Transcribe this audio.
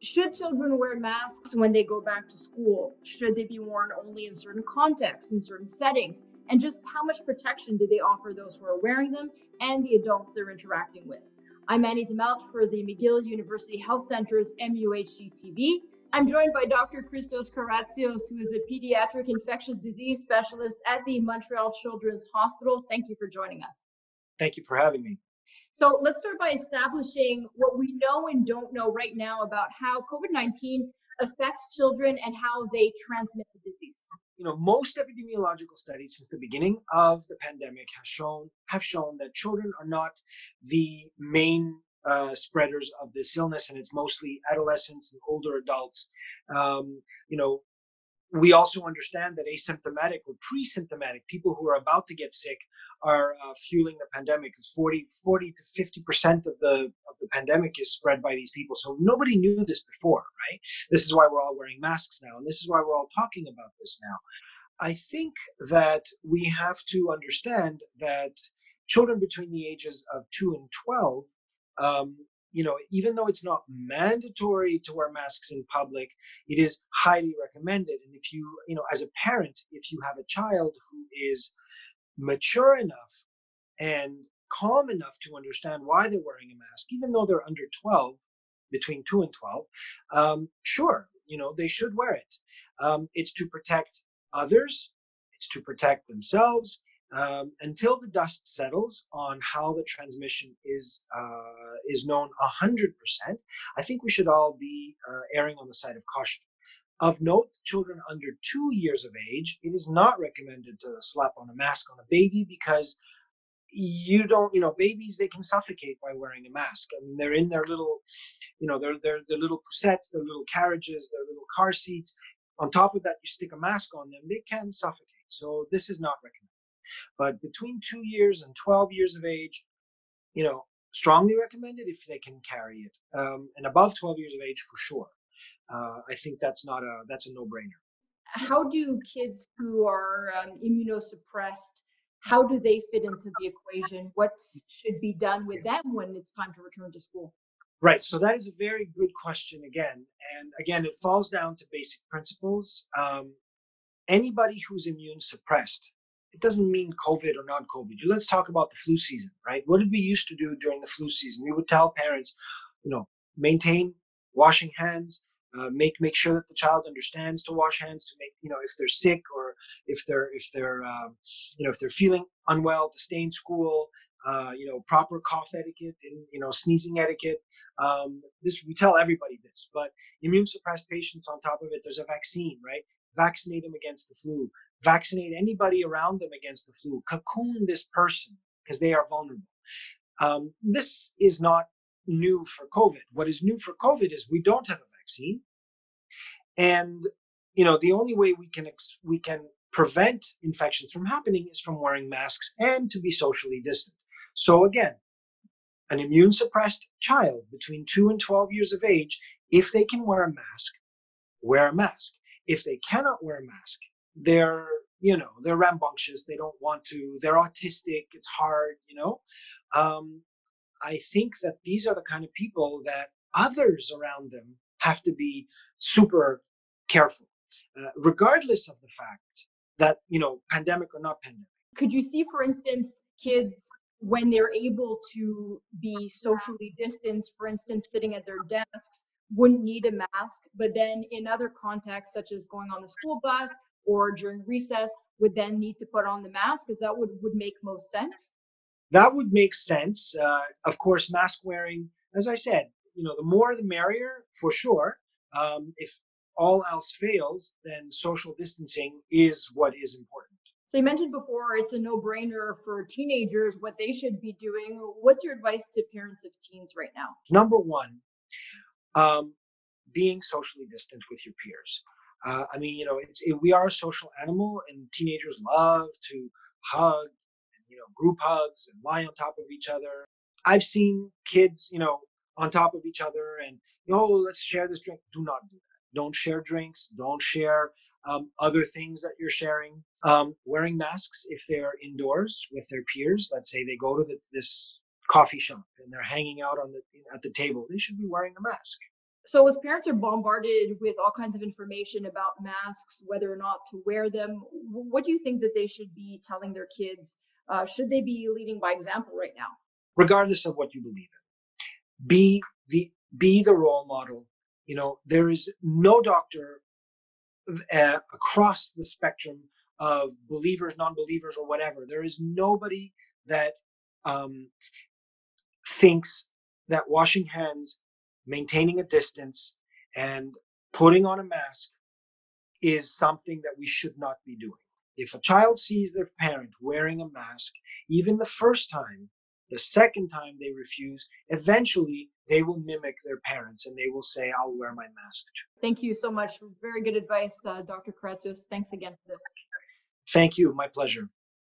Should children wear masks when they go back to school? Should they be worn only in certain contexts, in certain settings? And just how much protection do they offer those who are wearing them and the adults they're interacting with? I'm Annie Demelt for the McGill University Health Center's MUHG-TV. I'm joined by Dr. Christos Karatzios, who is a pediatric infectious disease specialist at the Montreal Children's Hospital. Thank you for joining us. Thank you for having me. So let's start by establishing what we know and don't know right now about how COVID-19 affects children and how they transmit the disease. Most epidemiological studies since the beginning of the pandemic have shown that children are not the main spreaders of this illness, and it's mostly adolescents and older adults. We also understand that asymptomatic or pre-symptomatic people who are about to get sick are fueling the pandemic, because 40 to 50% of the pandemic is spread by these people. So nobody knew this before, right? This is why we're all wearing masks now, and this is why we're all talking about this now. I think that we have to understand that children between the ages of 2 and 12, even though it's not mandatory to wear masks in public, it is highly recommended. And if you, as a parent, if you have a child who is mature enough and calm enough to understand why they're wearing a mask, even though they're under 12, between 2 and 12, sure, they should wear it. It's to protect others, it's to protect themselves, until the dust settles on how the transmission is known 100%. I think we should all be erring on the side of caution. Of note, children under 2 years of age, it is not recommended to slap on a mask on a baby, because babies, they can suffocate by wearing a mask. I mean, they're in their little, their little poussettes, their little carriages, their little car seats. On top of that, you stick a mask on them, they can suffocate. So this is not recommended. But between 2 years and 12 years of age, strongly recommended if they can carry it. And above 12 years of age, for sure. I think that's a no-brainer. How do kids who are immunosuppressed, how do they fit into the equation? What should be done with them when it's time to return to school? Right. So that is a very good question again. And again, it falls down to basic principles. Anybody who's immune suppressed, it doesn't mean COVID or not COVID. Let's talk about the flu season, right? What did we used to do during the flu season? We would tell parents, maintain washing hands, make sure that the child understands to wash hands, to make, if they're sick or if they're feeling unwell, to stay in school, proper cough etiquette and, sneezing etiquette. We tell everybody this, but immune suppressed patients, on top of it, there's a vaccine, right? Vaccinate them against the flu. Vaccinate anybody around them against the flu. Cocoon this person, because they are vulnerable. This is not new for COVID. What is new for COVID is we don't have a vaccine. And, the only way we can prevent infections from happening is from wearing masks and to be socially distant. So again, an immune suppressed child between 2 and 12 years of age, if they can wear a mask, wear a mask. If they cannot wear a mask, they're rambunctious, they don't want to, they're autistic, it's hard, I think that these are the kind of people that others around them have to be super careful, regardless of the fact that, pandemic or not pandemic. Could you see, for instance, kids, when they're able to be socially distanced, for instance, sitting at their desks, wouldn't need a mask, but then in other contexts, such as going on the school bus or during recess, would then need to put on the mask? Because that would make most sense. That would make sense. Of course, mask wearing, as I said, the more the merrier, for sure. If all else fails, then social distancing is what is important. So you mentioned before, it's a no-brainer for teenagers, what they should be doing. What's your advice to parents of teens right now? Number one, being socially distant with your peers. We are a social animal, and teenagers love to hug, group hugs and lie on top of each other. I've seen kids, on top of each other and, let's share this drink. Do not do that. Don't share drinks. Don't share other things that you're sharing. Wearing masks if they're indoors with their peers. Let's say they go to this coffee shop and they're hanging out at the table. They should be wearing a mask. So as parents are bombarded with all kinds of information about masks, whether or not to wear them, what do you think that they should be telling their kids? Should they be leading by example right now? Regardless of what you believe in, be the role model. There is no doctor across the spectrum of believers, non-believers, or whatever. There is nobody that um, thinks that washing hands, maintaining a distance, and putting on a mask is something that we should not be doing. If a child sees their parent wearing a mask, even the first time, the second time they refuse, eventually they will mimic their parents and they will say, I'll wear my mask too. Thank you so much. Very good advice, Dr. Karatzios. Thanks again for this. Thank you. My pleasure.